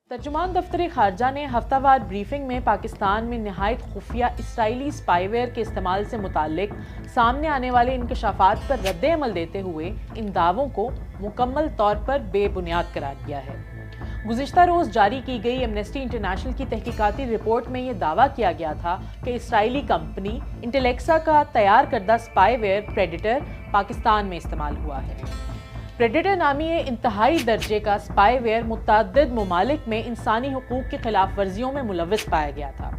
ترجمان دفتر خارجہ نے ہفتہ وار بریفنگ میں پاکستان میں نہایت خفیہ اسرائیلی اسپائی ویئر کے استعمال سے متعلق سامنے آنے والے انکشافات پر رد عمل دیتے ہوئے ان دعووں کو مکمل طور پر بے بنیاد قرار دیا ہے۔ گزشتہ روز جاری کی گئی ایمنسٹی انٹرنیشنل کی تحقیقاتی رپورٹ میں یہ دعویٰ کیا گیا تھا کہ اسرائیلی کمپنی انٹلیکسا کا تیار کردہ اسپائی ویئر پریڈیٹر پاکستان میں استعمال ہوا ہے۔ پریڈیٹر نامی انتہائی درجے کا اسپائی ویئر متعدد ممالک میں انسانی حقوق کی خلاف ورزیوں میں ملوث پایا گیا تھا۔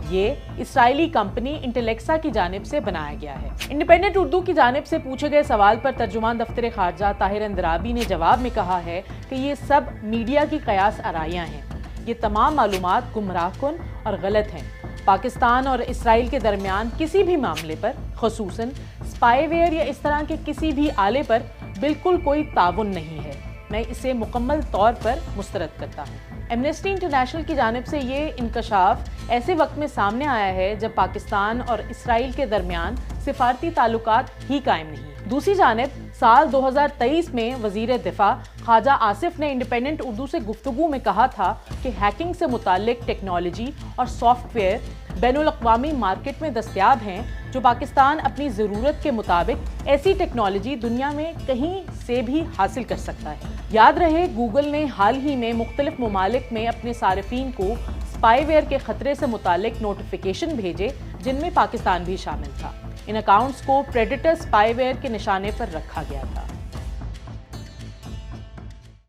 یہ اسرائیلی کمپنی انٹلیکسا کی جانب سے بنایا گیا ہے۔ انڈیپینڈنٹ اردو کی جانب سے پوچھے گئے سوال پر ترجمان دفتر خارجہ طاہر اندرابی نے جواب میں کہا ہے کہ یہ سب میڈیا کی قیاس آرائیاں ہیں۔ یہ تمام معلومات گمراہ کن اور غلط ہیں۔ پاکستان اور اسرائیل کے درمیان کسی بھی معاملے پر، خصوصاً اسپائی ویئر یا اس طرح کے کسی بھی آلے پر بالکل کوئی تعاون نہیں ہے۔ میں اسے مکمل طور پر مسترد کرتا ہوں۔ ایمنسٹی انٹرنیشنل کی جانب سے یہ انکشاف ایسے وقت میں سامنے آیا ہے جب پاکستان اور اسرائیل کے درمیان سفارتی تعلقات ہی قائم نہیں۔ دوسری جانب سال 2023 میں وزیر دفاع خواجہ آصف نے انڈیپینڈنٹ اردو سے گفتگو میں کہا تھا کہ ہیکنگ سے متعلق ٹیکنالوجی اور سافٹ ویئر بین الاقوامی مارکیٹ میں دستیاب ہیں، جو پاکستان اپنی ضرورت کے مطابق ایسی ٹیکنالوجی دنیا میں کہیں سے بھی حاصل کر سکتا ہے۔ یاد رہے، گوگل نے حال ہی میں مختلف ممالک میں اپنے صارفین کو اسپائی ویئر کے خطرے سے متعلق نوٹیفیکیشن بھیجے، جن میں پاکستان بھی شامل تھا۔ ان اکاؤنٹس کو پریڈیٹر اسپائی ویئر کے نشانے پر رکھا گیا تھا۔